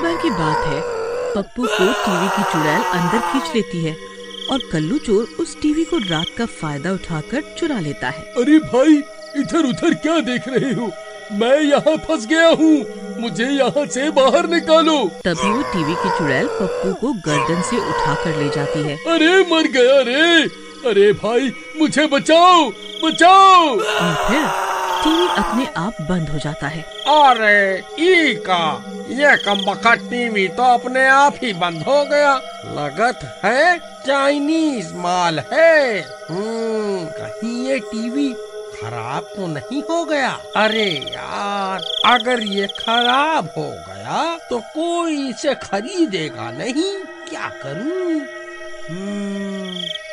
बार की बात है, पप्पू को टीवी की चुड़ैल अंदर खींच लेती है और कल्लू चोर उस टीवी को रात का फायदा उठाकर चुरा लेता है। अरे भाई, इधर उधर क्या देख रहे हो? मैं यहाँ फंस गया हूँ, मुझे यहाँ से बाहर निकालो। तभी वो टीवी की चुड़ैल पप्पू को गर्दन से उठाकर ले जाती है। अरे मर गया रे! अरे भाई, मुझे बचाओ, बचाओ! और फिर टीवी अपने आप बंद हो जाता है। अरे ये कमबख्त टीवी तो अपने आप ही बंद हो गया। लगत है चाइनीज माल है। कहीं ये टीवी खराब तो नहीं हो गया? अरे यार, अगर ये खराब हो गया तो कोई इसे खरीदेगा नहीं। क्या करूं?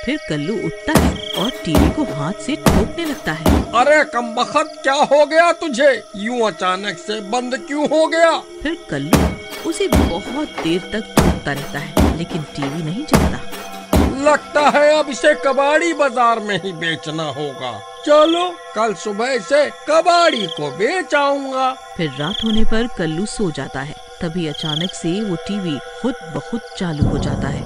फिर कल्लू उठता है और टीवी को हाथ से ठोकने लगता है। अरे कमबख्त, क्या हो गया तुझे? यूं अचानक से बंद क्यों हो गया? फिर कल्लू उसे बहुत देर तक ठोकता रहता है, लेकिन टीवी नहीं चलता। लगता है अब इसे कबाड़ी बाजार में ही बेचना होगा। चलो, कल सुबह से कबाड़ी को बेच आऊंगा। फिर रात होने पर कल्लू सो जाता है। तभी अचानक से वो टीवी खुद ब खुद चालू हो जाता है।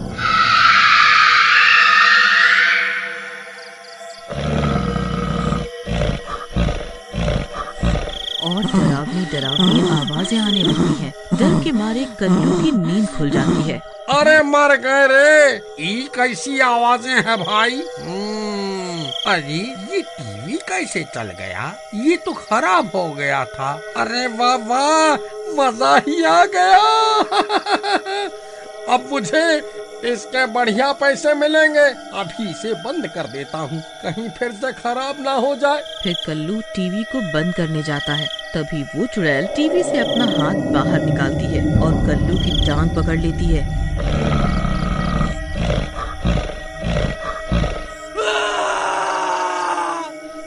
और डरावनी आवाजें आने लगती हैं। डर के मारे कल्लू की नींद खुल जाती है। अरे मर गए रे! ये कैसी आवाजें हैं भाई? अरे ये टीवी कैसे चल गया? ये तो खराब हो गया था। अरे वाह वाह, मजा ही आ गया। अब मुझे इसके बढ़िया पैसे मिलेंगे। अभी इसे बंद कर देता हूँ, कहीं फिर से खराब ना हो जाए। फिर कल्लू टीवी को बंद करने जाता है। तभी वो चुड़ैल टीवी से अपना हाथ बाहर निकालती है और कल्लू की टांग पकड़ लेती है।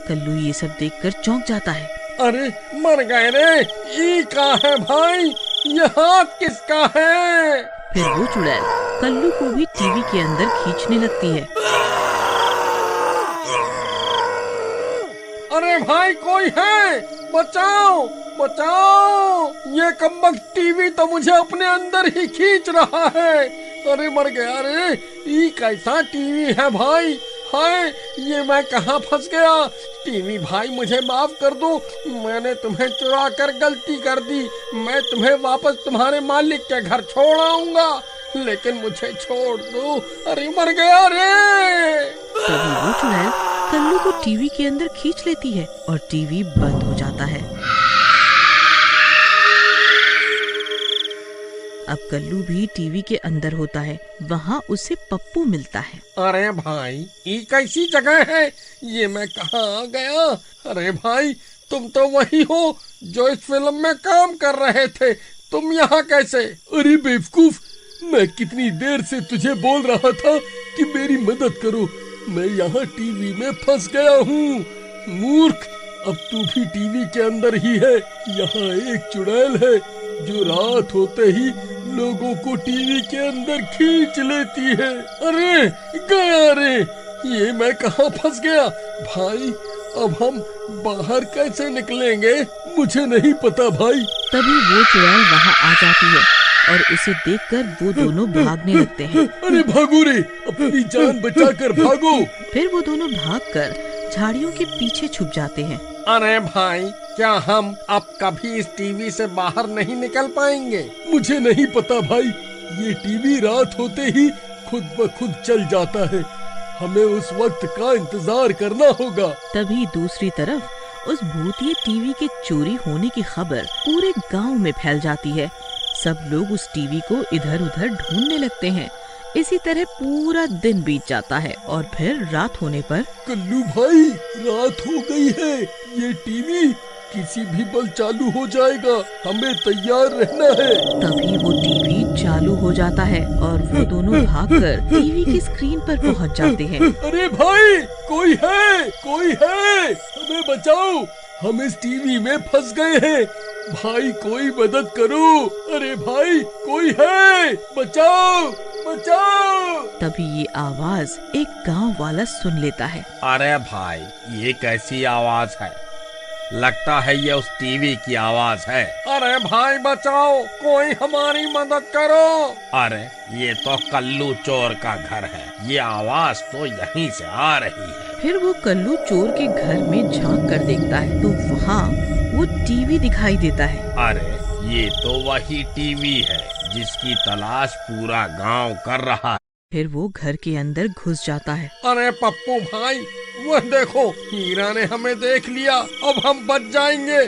कल्लू ये सब देखकर चौंक जाता है। अरे मर गए रे! ये कहाँ है भाई? ये हाथ किसका है? फिर वो चुड़ैल कल्लू को भी टीवी के अंदर खींचने लगती है। अरे भाई, कोई है? बचाओ, बचाओ! ये कमबख्त टीवी तो मुझे अपने अंदर ही खींच रहा है। अरे मर गया रे! ये कैसा टीवी है भाई? हाय, ये मैं कहाँ फंस गया? टीवी भाई, मुझे माफ कर दो। मैंने तुम्हें चुरा कर गलती कर दी। मैं तुम्हें वापस तुम्हारे मालिक के घर छोड़ आऊंगा, लेकिन मुझे छोड़ दो। अरे मर गया रे! तभी वो चुड़ैल कल्लू को टीवी के अंदर खींच लेती है और टीवी बंद हो जाता है। अब कल्लू भी टीवी के अंदर होता है। वहाँ उसे पप्पू मिलता है। अरे भाई, ये कैसी जगह है? ये मैं कहाँ आ गया? अरे भाई, तुम तो वही हो जो इस फिल्म में काम कर रहे थे। तुम यहाँ कैसे? अरे बेवकूफ, मैं कितनी देर से तुझे बोल रहा था कि मेरी मदद करो। मैं यहाँ टीवी में फंस गया हूँ। मूर्ख, अब तू भी टीवी के अंदर ही है। यहाँ एक चुड़ैल है जो रात होते ही लोगों को टीवी के अंदर खींच लेती है। अरे गया रे! ये मैं कहाँ फंस गया? भाई, अब हम बाहर कैसे निकलेंगे? मुझे नहीं पता भाई। तभी वो चुड़ैल वहाँ आ जाती है और उसे देखकर वो दोनों भागने लगते हैं। अरे भागो रे, अपनी जान बचाकर भागो! फिर वो दोनों भागकर झाड़ियों के पीछे छुप जाते हैं। अरे भाई, क्या हम अब कभी इस टीवी से बाहर नहीं निकल पाएंगे? मुझे नहीं पता भाई। ये टीवी रात होते ही खुद ब खुद चल जाता है। हमें उस वक्त का इंतजार करना होगा। तभी दूसरी तरफ उस भूतिए टीवी के चोरी होने की खबर पूरे गांव में फैल जाती है। सब लोग उस टीवी को इधर उधर ढूंढने लगते हैं। इसी तरह पूरा दिन बीत जाता है और फिर रात होने पर कल्लू भाई, रात हो गई है। ये टीवी किसी भी पल चालू हो जाएगा, हमें तैयार रहना है। तभी वो टीवी चालू हो जाता है और वो दोनों भागकर टीवी की स्क्रीन पर पहुंच जाते हैं। अरे भाई, कोई है, कोई है, हमें बचाओ, हम इस टीवी में फंस गए हैं। भाई, कोई मदद करो। अरे भाई, कोई है, बचाओ, बचाओ। तभी ये आवाज एक गांव वाला सुन लेता है। अरे भाई, ये कैसी आवाज है? लगता है ये उस टीवी की आवाज है। अरे भाई बचाओ, कोई हमारी मदद करो। अरे ये तो कल्लू चोर का घर है, ये आवाज तो यहीं से आ रही है। फिर वो कल्लू चोर के घर में झांक कर देखता है तो वहाँ वो टीवी दिखाई देता है। अरे ये तो वही टीवी है जिसकी तलाश पूरा गांव कर रहा है। फिर वो घर के अंदर घुस जाता है। अरे पप्पू भाई, वो देखो हीरा ने हमें देख लिया, अब हम बच जाएंगे।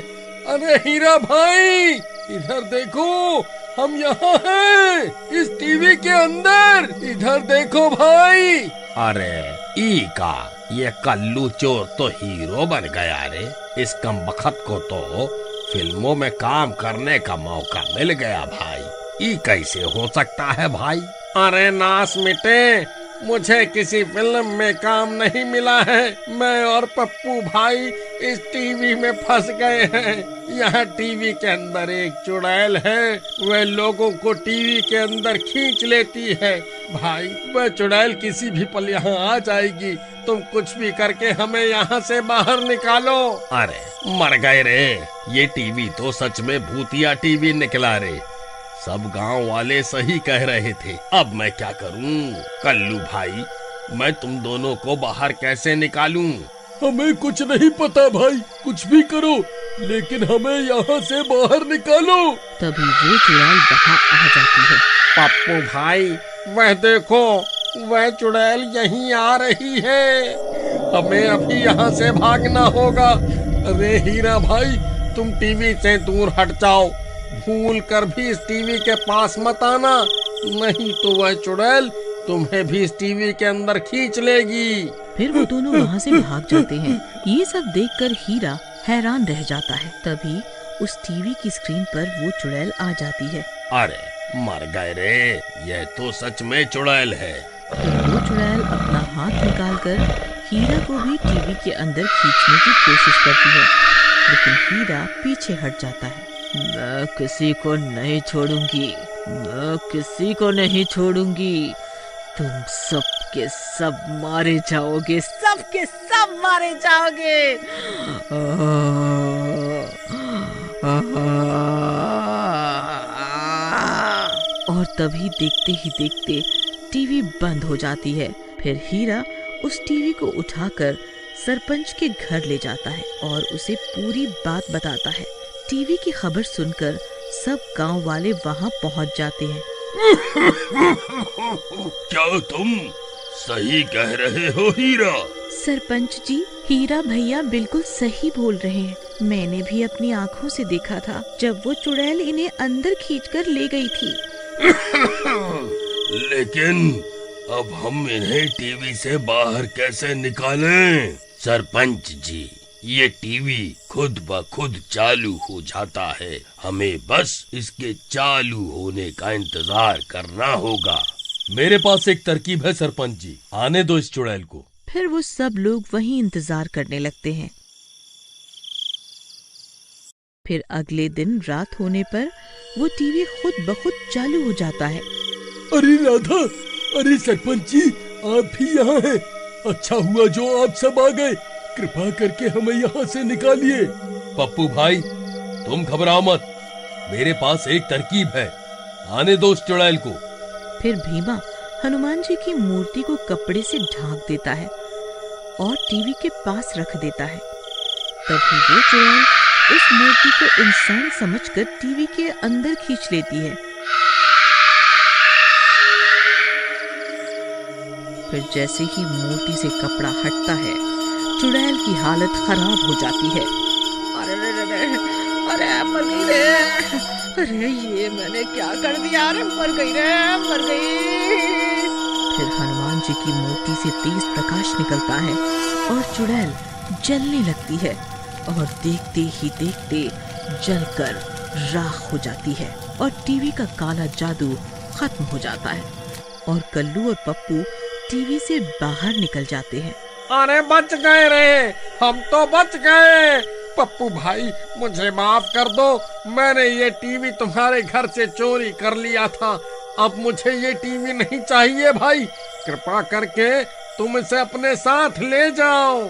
अरे हीरा भाई, इधर देखो, हम यहाँ हैं, इस टीवी के अंदर, इधर देखो भाई। अरे ई का ये कल्लू चोर तो हीरो बन गया रे। इस कमबख्त को तो फिल्मों में काम करने का मौका मिल गया भाई। ई कैसे हो सकता है भाई? अरे नास मिटे, मुझे किसी फिल्म में काम नहीं मिला है। मैं और पप्पू भाई इस टीवी में फंस गए हैं। यहाँ टीवी के अंदर एक चुड़ैल है, वह लोगों को टीवी के अंदर खींच लेती है। भाई वह चुड़ैल किसी भी पल यहाँ आ जाएगी। तुम कुछ भी करके हमें यहाँ से बाहर निकालो। अरे मर गए रे, ये टीवी तो सच में भूतिया टीवी निकला रे। सब गांव वाले सही कह रहे थे। अब मैं क्या करूं? कल्लू भाई, मैं तुम दोनों को बाहर कैसे निकालूं? हमें कुछ नहीं पता भाई, कुछ भी करो, लेकिन हमें यहाँ से बाहर निकालो। तभी वो चुड़ैल वहाँ आ जाती है। पप्पू भाई, वह देखो, वह चुड़ैल यहीं आ रही है। हमें अभी यहाँ से भागना होगा। अरे हीरा भाई, तुम टीवी से दूर हट जाओ, भूल कर भी इस टीवी के पास मत आना, नहीं तो वह चुड़ैल तुम्हें भी इस टीवी के अंदर खींच लेगी। फिर वो दोनों वहाँ से भाग जाते हैं। ये सब देखकर हीरा हैरान रह जाता है। तभी उस टीवी की स्क्रीन पर वो चुड़ैल आ जाती है। अरे मर गए रे, यह तो सच में चुड़ैल है। फिर वो चुड़ैल अपना हाथ निकालकर हीरा को भी टीवी के अंदर खींचने की कोशिश करती है, लेकिन हीरा पीछे हट जाता है। मैं किसी को नहीं छोड़ूंगी, मैं किसी को नहीं छोड़ूंगी। तुम सब के सब मारे जाओगे, सब के सब मारे जाओगे। और तभी देखते ही देखते टीवी बंद हो जाती है। फिर हीरा उस टीवी को उठाकर सरपंच के घर ले जाता है और उसे पूरी बात बताता है। टीवी की खबर सुनकर सब गांव वाले वहां पहुंच जाते हैं। क्या तुम सही कह रहे हो हीरा? सरपंच जी, हीरा भैया बिल्कुल सही बोल रहे हैं। मैंने भी अपनी आँखों से देखा था जब वो चुड़ैल इन्हें अंदर खींचकर ले गई थी। लेकिन अब हम इन्हें टीवी से बाहर कैसे निकालें? सरपंच जी, ये टीवी खुद ब खुद चालू हो जाता है, हमें बस इसके चालू होने का इंतजार करना होगा। मेरे पास एक तरकीब है सरपंच जी, आने दो इस चुड़ैल को। फिर वो सब लोग वहीं इंतजार करने लगते हैं। फिर अगले दिन रात होने पर वो टीवी खुद ब खुद चालू हो जाता है। अरे राधा, अरे सरपंच जी, आप भी यहाँ हैं। अच्छा हुआ जो आप सब आ गए, कृपा करके हमें यहाँ से निकालिए। पप्पू भाई, तुम घबराओ मत, मेरे पास एक तरकीब है, आने दो उस चुड़ैल को। फिर भीमा हनुमान जी की मूर्ति को कपड़े से ढांक देता है और टीवी के पास रख देता है। तभी वो चुड़ैल उस मूर्ति को इंसान समझकर टीवी के अंदर खींच लेती है। फिर जैसे ही मूर्ति से कपड़ा हटता है, चुड़ैल की हालत खराब हो जाती है। अरे रे रे रे, अरे मर गई रे, अरे ये मैंने क्या कर दिया, अरे मर गई रे, मर गई। फिर हनुमान जी की मूर्ति से तेज प्रकाश निकलता है और चुड़ैल जलने लगती है और देखते ही देखते जलकर राख हो जाती है और टीवी का काला जादू खत्म हो जाता है और कल्लू और पप्पू टीवी से बाहर निकल जाते हैं। अरे बच गए रे, हम तो बच गए। पप्पू भाई, मुझे माफ कर दो, मैंने ये टीवी तुम्हारे घर से चोरी कर लिया था। अब मुझे ये टीवी नहीं चाहिए भाई, कृपा करके तुम इसे अपने साथ ले जाओ।